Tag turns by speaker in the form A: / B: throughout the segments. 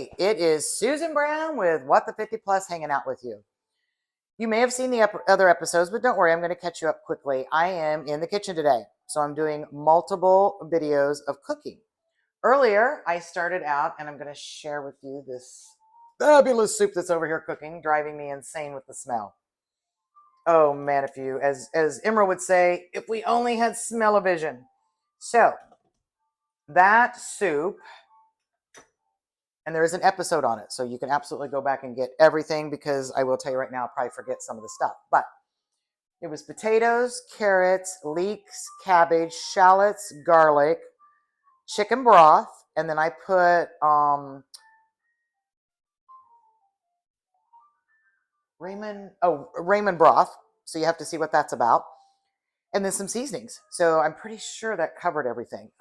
A: Hey, it is Susan Brown with What the 50 Plus hanging out with you. You may have seen the other episodes, but don't worry, I'm going to catch you up quickly. I am in the kitchen today, so I'm doing multiple videos of cooking. Earlier, I started out, and I'm going to share with you this fabulous soup that's over here cooking, driving me insane with the smell. Oh man, if you, as Imra would say, if we only had smell-o-vision. So, that soup, and there is an episode on it, so you can absolutely go back and get everything, because I will tell you right now, I'll probably forget some of the stuff. But it was potatoes, carrots, leeks, cabbage, shallots, garlic, chicken broth, and then I put Raymond broth. So you have to see what that's about, and then some seasonings. So I'm pretty sure that covered everything.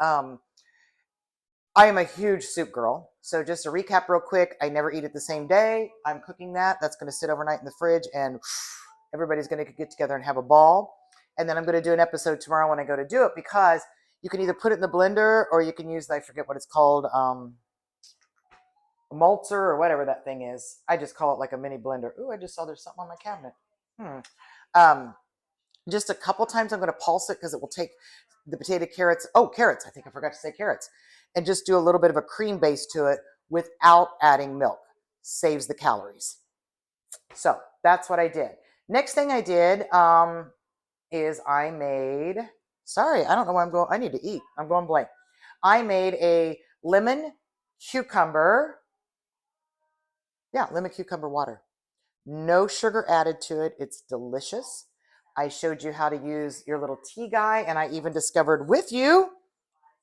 A: I am a huge soup girl. So just to recap real quick, I never eat it the same day. I'm cooking that. That's going to sit overnight in the fridge, and everybody's going to get together and have a ball. And then I'm going to do an episode tomorrow when I go to do it, because you can either put it in the blender or you can use, I forget what it's called, a malter or whatever that thing is. I just call it like a mini blender. Ooh, I just saw there's something on my cabinet. Just a couple times I'm going to pulse it, because it will take the potato, carrots. Oh, carrots. I think I forgot to say carrots. And just do a little bit of a cream base to it without adding milk. Saves the calories. So that's what I did. Next thing I did is I made, sorry, I don't know where I'm going. I need to eat. I'm going blank. I made a lemon cucumber water. No sugar added to it. It's delicious. I showed you how to use your little tea guy, and I even discovered with you,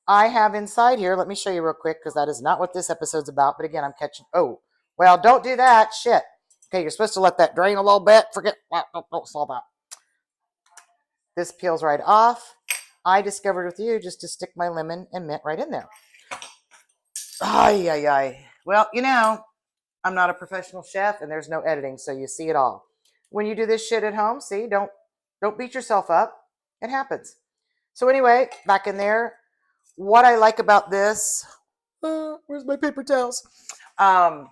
A: I have inside here, let me show you real quick, because that is not what this episode's about. But again, I'm catching, oh, well, don't do that. Shit. Okay, you're supposed to let that drain a little bit. Forget, don't solve that. This peels right off. I discovered with you just to stick my lemon and mint right in there. Ay, ay, ay. Well, you know, I'm not a professional chef, and there's no editing, so you see it all. When you do this shit at home, see, don't beat yourself up. It happens. So anyway, back in there, what I like about this, where's my paper towels? All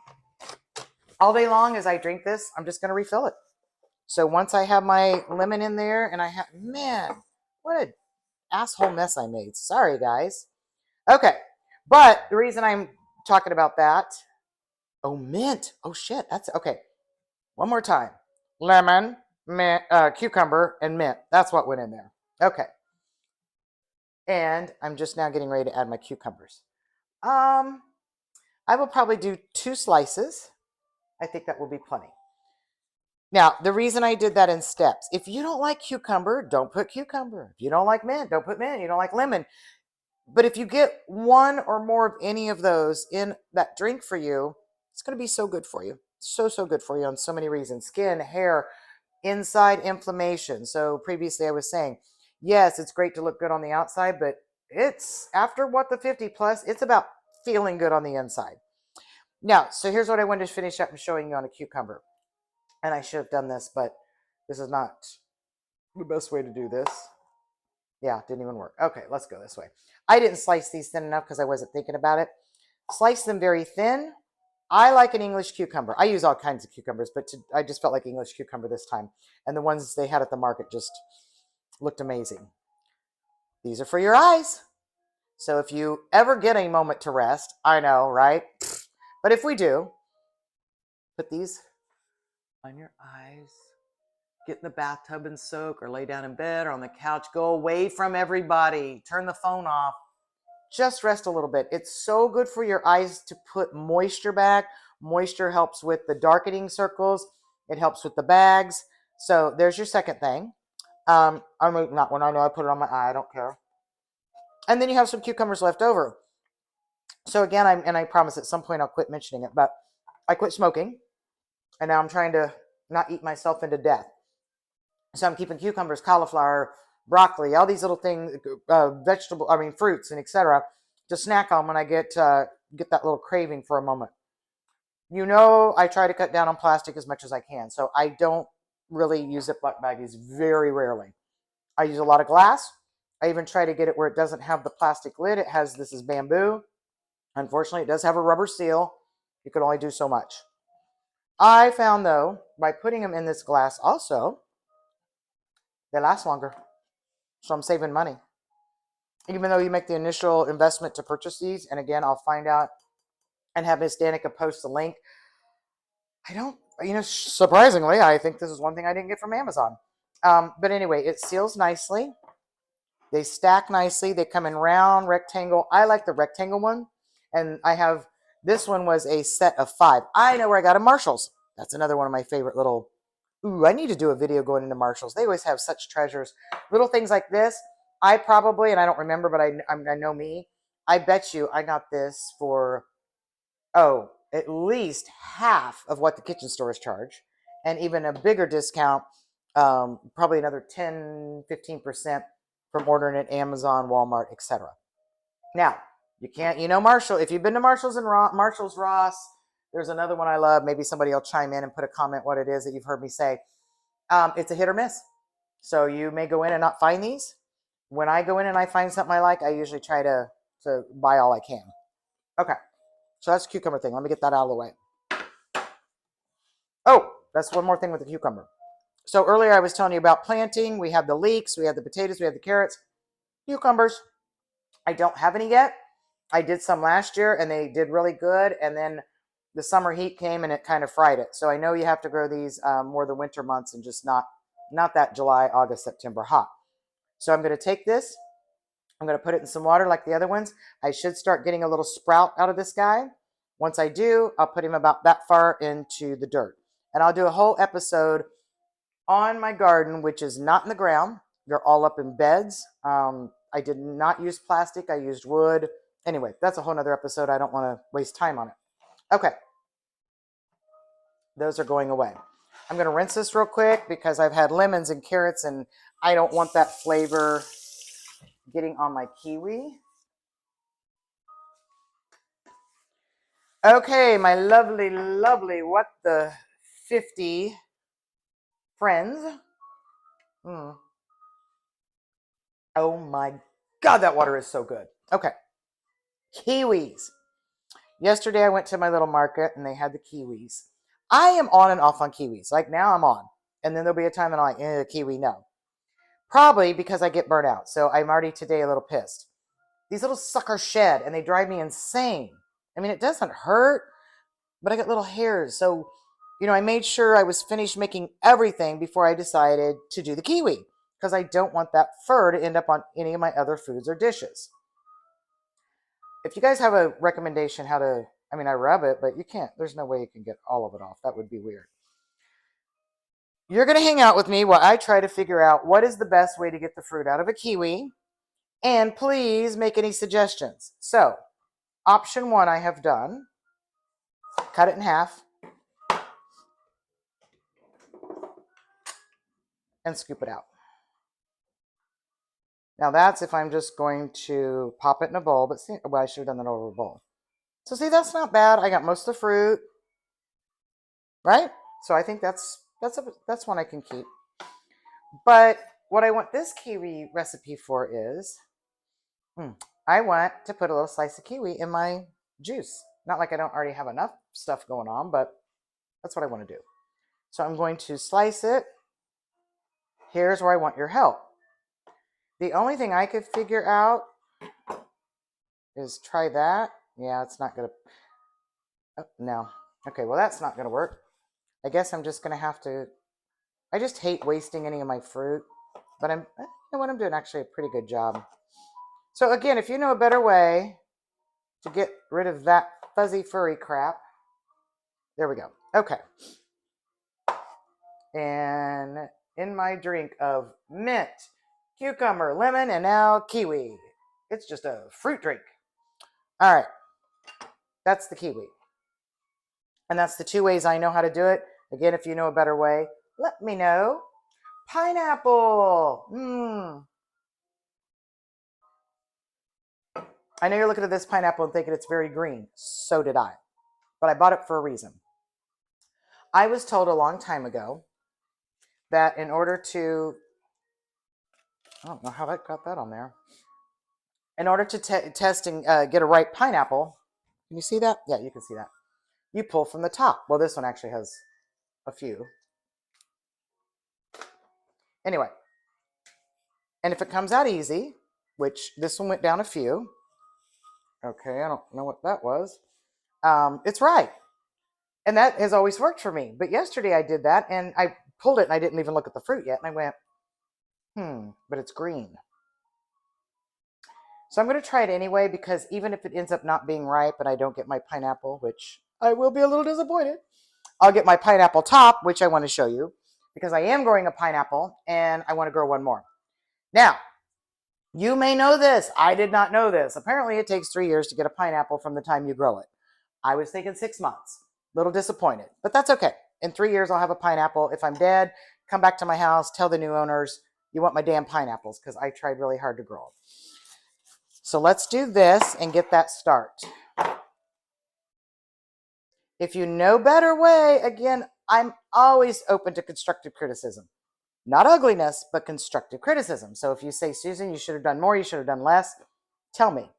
A: day long as I drink this, I'm just going to refill it. So once I have my lemon in there, and I have, man, what an asshole mess I made. Sorry, guys. Okay. But the reason I'm talking about that, oh, mint. Oh, shit. That's okay. One more time. Lemon, mint, cucumber, and mint. That's what went in there. Okay. And I'm just now getting ready to add my cucumbers. I will probably do 2 slices. I think that will be plenty. Now, the reason I did that in steps, if you don't like cucumber, don't put cucumber. If you don't like mint, don't put mint. You don't like lemon. But if you get one or more of any of those in that drink for you, it's going to be so good for you. So, so good for you on so many reasons. Skin, hair, inside inflammation. So previously I was saying, yes, it's great to look good on the outside, but it's after What the 50 Plus, it's about feeling good on the inside. Now, so here's what I wanted to finish up and showing you on a cucumber. And I should have done this, but this is not the best way to do this. Yeah, didn't even work. Okay, let's go this way. I didn't slice these thin enough because I wasn't thinking about it. Slice them very thin. I like an English cucumber. I use all kinds of cucumbers, but I just felt like English cucumber this time. And the ones they had at the market just looked amazing. These are for your eyes. So if you ever get a moment to rest, I know, right? But if we do, put these on your eyes. Get in the bathtub and soak, or lay down in bed or on the couch. Go away from everybody. Turn the phone off. Just rest a little bit. It's so good for your eyes to put moisture back. Moisture helps with the darkening circles. It helps with the bags. So there's your second thing. I'm not one. I know I put it on my eye. I don't care. And then you have some cucumbers left over. So again, I promise at some point I'll quit mentioning it, but I quit smoking, and now I'm trying to not eat myself into death. So I'm keeping cucumbers, cauliflower, broccoli, all these little things, fruits, and etc. to snack on when I get that little craving for a moment. You know, I try to cut down on plastic as much as I can, so I don't really use Ziploc baggies, very rarely. I use a lot of glass. I even try to get it where it doesn't have the plastic lid. This is bamboo. Unfortunately, it does have a rubber seal. You can only do so much. I found, though, by putting them in this glass also, they last longer. So I'm saving money. Even though you make the initial investment to purchase these, and again, I'll find out and have Miss Danica post the link. I don't, surprisingly, I think this is one thing I didn't get from Amazon. But anyway, it seals nicely. They stack nicely. They come in round, rectangle. I like the rectangle one. And I have, this one was a set of 5. I know where I got a Marshall's. That's another one of my favorite little, I need to do a video going into Marshall's. They always have such treasures. Little things like this. I probably, and I don't remember, but I know me. I bet you I got this for, at least half of what the kitchen stores charge. And even a bigger discount, probably another 10, 15% from ordering at Amazon, Walmart, etc. Now, you can't, Marshall, if you've been to Marshall's and Marshall's Ross, there's another one I love. Maybe somebody will chime in and put a comment what it is that you've heard me say. It's a hit or miss. So you may go in and not find these. When I go in and I find something I like, I usually try to buy all I can. Okay. So that's the cucumber thing. Let me get that out of the way. Oh, that's one more thing with the cucumber. So earlier I was telling you about planting. We have the leeks, we have the potatoes, we have the carrots, cucumbers. I don't have any yet. I did some last year and they did really good. And then the summer heat came and it kind of fried it. So I know you have to grow these more the winter months and just not that July, August, September hot. So I'm going to take this. I'm going to put it in some water like the other ones. I should start getting a little sprout out of this guy. Once I do, I'll put him about that far into the dirt. And I'll do a whole episode on my garden, which is not in the ground. They're all up in beds. I did not use plastic. I used wood. Anyway, that's a whole nother episode. I don't want to waste time on it. Okay. Those are going away. I'm going to rinse this real quick because I've had lemons and carrots and I don't want that flavor getting on my kiwi. Okay, my lovely, lovely, what the 50 friends. Oh my God, that water is so good. Okay, kiwis. Yesterday I went to my little market and they had the kiwis. I am on and off on kiwis. Like now I'm on. And then there'll be a time that I'm like, kiwi, no. Probably because I get burnt out. So I'm already today a little pissed. These little suckers shed and they drive me insane. I mean, it doesn't hurt, but I got little hairs. So, I made sure I was finished making everything before I decided to do the kiwi because I don't want that fur to end up on any of my other foods or dishes. If you guys have a recommendation how to, I rub it, but you can't, there's no way you can get all of it off. That would be weird. You're going to hang out with me while I try to figure out what is the best way to get the fruit out of a kiwi. And please make any suggestions. So, option 1 I have done. Cut it in half. And scoop it out. Now that's if I'm just going to pop it in a bowl, but see, well, I should have done that over a bowl. So see, that's not bad. I got most of the fruit, right? So I think that's one I can keep. But what I want this kiwi recipe for is, I want to put a little slice of kiwi in my juice. Not like I don't already have enough stuff going on, but that's what I want to do. So I'm going to slice it. Here's where I want your help. The only thing I could figure out is try that. Yeah, it's not going to. Oh, no. Okay, well, that's not going to work. I guess I'm just going to have to. I just hate wasting any of my fruit. But you know what, I'm doing actually a pretty good job. So again, if you know a better way to get rid of that fuzzy furry crap. There we go. Okay. And in my drink of mint, cucumber, lemon, and now kiwi. It's just a fruit drink. All right. That's the kiwi. And that's the 2 ways I know how to do it. Again, if you know a better way, let me know. Pineapple. I know you're looking at this pineapple and thinking it's very green. So did I. But I bought it for a reason. I was told a long time ago that in order to, I don't know how that got that on there. In order to test and get a ripe pineapple, can you see that? Yeah, you can see that. you pull from the top. Well, this one actually has a few. Anyway, and if it comes out easy, which this one went down a few. Okay, I don't know what that was. It's right. And that has always worked for me. But yesterday I did that and I pulled it and I didn't even look at the fruit yet. And I went, but it's green. So I'm going to try it anyway, because even if it ends up not being ripe and I don't get my pineapple, which I will be a little disappointed, I'll get my pineapple top, which I want to show you, because I am growing a pineapple and I want to grow one more. Now, you may know this. I did not know this. Apparently it takes 3 years to get a pineapple from the time you grow it. I was thinking 6 months. Little disappointed, but that's okay. In 3 years, I'll have a pineapple. If I'm dead, come back to my house, tell the new owners, you want my damn pineapples, because I tried really hard to grow them. So let's do this and get that start. If you know better way, again, I'm always open to constructive criticism. Not ugliness, but constructive criticism. So if you say, Susan, you should have done more, you should have done less, tell me.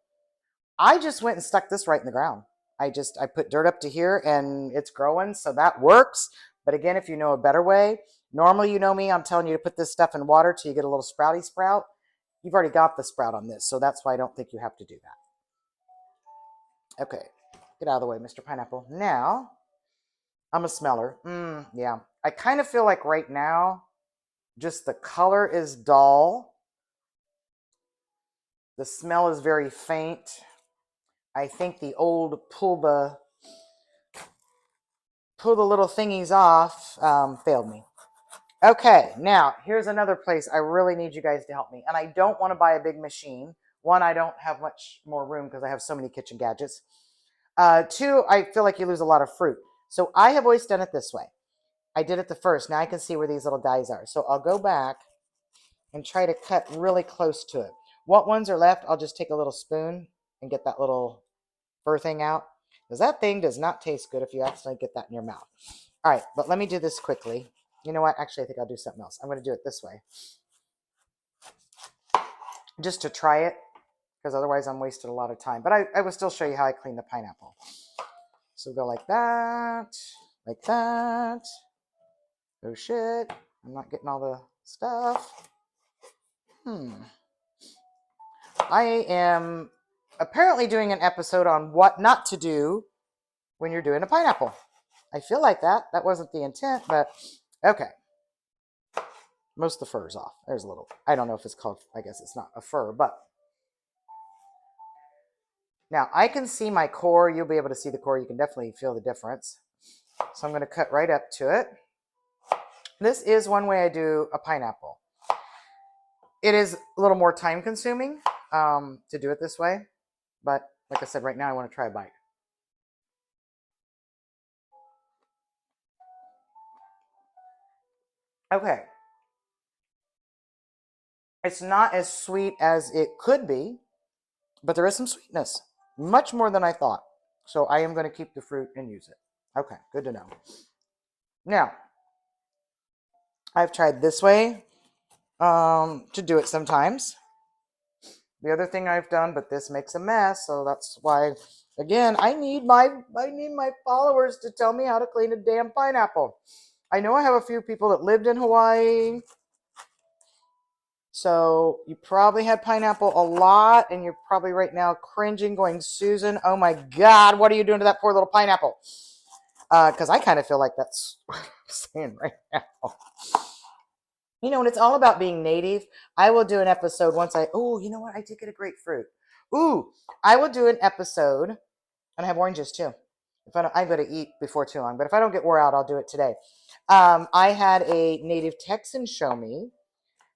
A: I just went and stuck this right in the ground. I put dirt up to here and it's growing, so that works. But again, if you know a better way, normally, you know me, I'm telling you to put this stuff in water till you get a little sprouty sprout. You've already got the sprout on this, so that's why I don't think you have to do that. Okay, get out of the way, Mr. Pineapple. Now, I'm a smeller. Yeah, I kind of feel like right now, just the color is dull. The smell is very faint. I think the old pull the little thingies off failed me. Okay, now here's another place I really need you guys to help me. And I don't want to buy a big machine. One, I don't have much more room because I have so many kitchen gadgets. Two, I feel like you lose a lot of fruit. So I have always done it this way. I did it the first. Now I can see where these little dies are. So I'll go back and try to cut really close to it. What ones are left, I'll just take a little spoon and get that little fur thing out. Because that thing does not taste good if you accidentally get that in your mouth. All right, but let me do this quickly. You know what? Actually, I think I'll do something else. I'm going to do it this way. Just to try it, because otherwise I'm wasting a lot of time. But I will still show you how I clean the pineapple. So go like that, like that. Oh shit, I'm not getting all the stuff. I am apparently doing an episode on what not to do when you're doing a pineapple. I feel like that. That wasn't the intent, but okay. Most of the fur is off. There's a little, I don't know if it's called, I guess it's not a fur, but. Now I can see my core. You'll be able to see the core. You can definitely feel the difference. So I'm going to cut right up to it. This is one way I do a pineapple. It is a little more time consuming to do it this way. But like I said, right now I want to try a bite. Okay. It's not as sweet as it could be, but there is some sweetness. Much more than I thought. So I am going to keep the fruit and use it. Okay, good to know. Now, I've tried this way to do it sometimes. The other thing I've done, but this makes a mess, so that's why, again, I need my followers to tell me how to clean a damn pineapple. I know I have a few people that lived in Hawaii, so you probably had pineapple a lot, and you're probably right now cringing, going, Susan, oh my God, what are you doing to that poor little pineapple? Because I kind of feel like that's what I'm saying right now. You know, and it's all about being native. I will do an episode once you know what? I did get a grapefruit. I will do an episode, and I have oranges too. I'm going to eat before too long, but if I don't get wore out, I'll do it today. I had a native Texan show me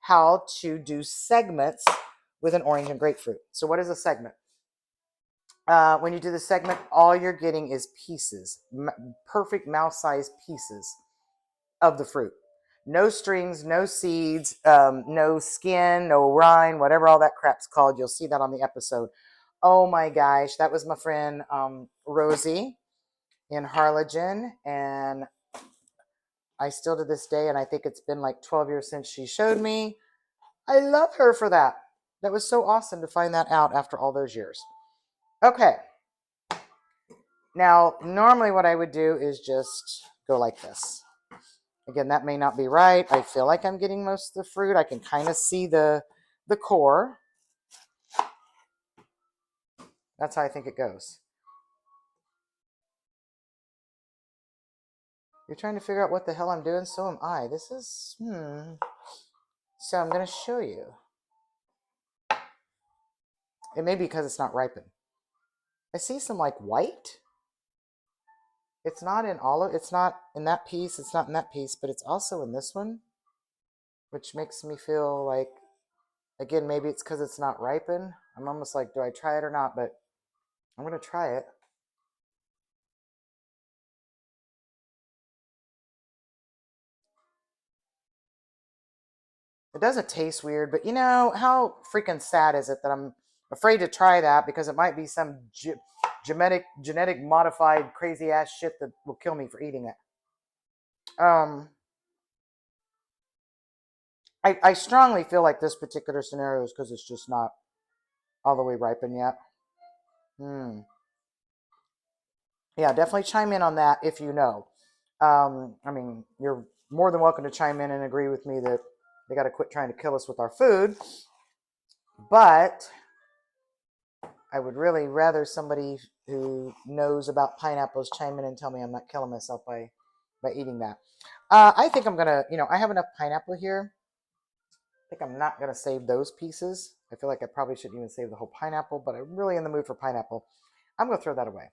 A: how to do segments with an orange and grapefruit. So what is a segment? When you do the segment, all you're getting is pieces, perfect mouth-sized pieces of the fruit. No strings, no seeds, no skin, no rind, whatever all that crap's called. You'll see that on the episode. Oh my gosh, that was my friend Rosie in Harlingen, and I still to this day, and I think it's been like 12 years since she showed me. I love her for that. That was so awesome to find that out after all those years. Okay. Now, normally what I would do is just go like this. Again, that may not be right. I feel like I'm getting most of the fruit. I can kind of see the core. That's how I think it goes. You're trying to figure out what the hell I'm doing? So am I. This is, So I'm going to show you. It may be because it's not ripened. I see some like white. It's not in all of, it's not in that piece. It's not in that piece, but it's also in this one, which makes me feel like, again, maybe it's because it's not ripened. I'm almost like, do I try it or not? But I'm going to try it. It doesn't taste weird, but you know, how freaking sad is it that I'm afraid to try that because it might be some genetic modified crazy ass shit that will kill me for eating it. I strongly feel like this particular scenario is because it's just not all the way ripened yet. Yeah, definitely chime in on that if you know. I mean, you're more than welcome to chime in and agree with me that they got to quit trying to kill us with our food. But I would really rather somebody who knows about pineapples chime in and tell me I'm not killing myself by eating that. I think I'm gonna, I have enough pineapple here. I think I'm not gonna save those pieces. I feel like I probably shouldn't even save the whole pineapple, but I'm really in the mood for pineapple. I'm gonna throw that away.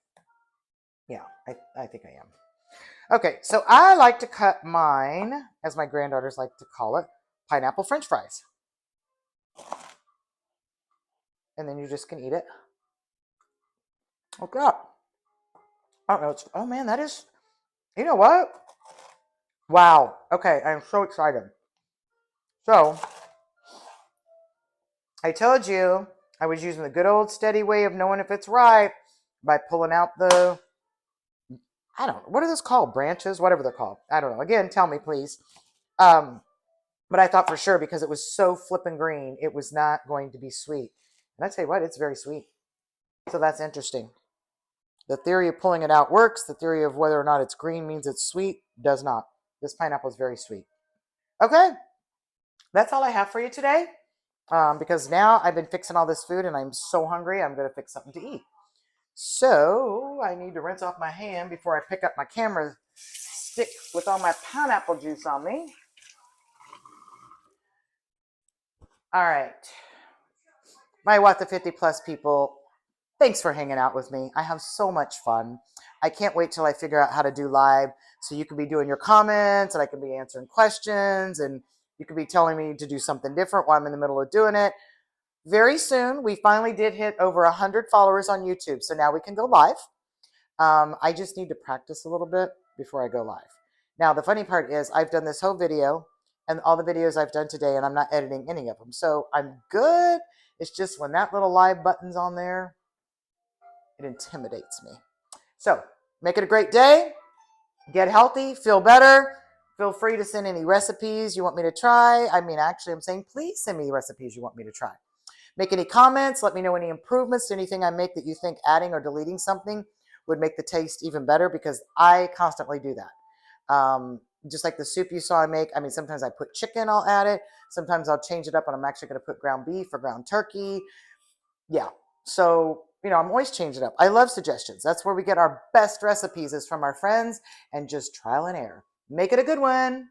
A: Yeah, I think I am. Okay, so I like to cut mine, as my granddaughters like to call it, pineapple French fries. And then you just can eat it. Oh God. I don't know. Oh man, that is, you know what? Wow. Okay, I'm so excited. So, I told you I was using the good old steady way of knowing if it's right by pulling out the, I don't know, what are those called? Branches? Whatever they're called. I don't know. Again, tell me, please. But I thought for sure because it was so flippin' green, it was not going to be sweet. And I tell you what, it's very sweet. So that's interesting. The theory of pulling it out works. The theory of whether or not it's green means it's sweet does not. This pineapple is very sweet. Okay, that's all I have for you today. Because now I've been fixing all this food and I'm so hungry, I'm going to fix something to eat. So I need to rinse off my hand before I pick up my camera stick with all my pineapple juice on me. All right. My What the 50 Plus people, thanks for hanging out with me. I have so much fun. I can't wait till I figure out how to do live so you can be doing your comments and I can be answering questions and you could be telling me to do something different while I'm in the middle of doing it. Very soon, we finally did hit over 100 followers on YouTube, so now we can go live. I just need to practice a little bit before I go live. Now, the funny part is I've done this whole video and all the videos I've done today, and I'm not editing any of them. So I'm good. It's just when that little live button's on there, it intimidates me. So make it a great day. Get healthy. Feel better. Feel free to send any recipes you want me to try. I mean, actually, I'm saying please send me the recipes you want me to try. Make any comments. Let me know any improvements to anything I make that you think adding or deleting something would make the taste even better, because I constantly do that. Just like the soup you saw I make. I mean, sometimes I put chicken, I'll add it. Sometimes I'll change it up and I'm actually going to put ground beef or ground turkey. Yeah. So, I'm always changing it up. I love suggestions. That's where we get our best recipes, is from our friends and just trial and error. Make it a good one.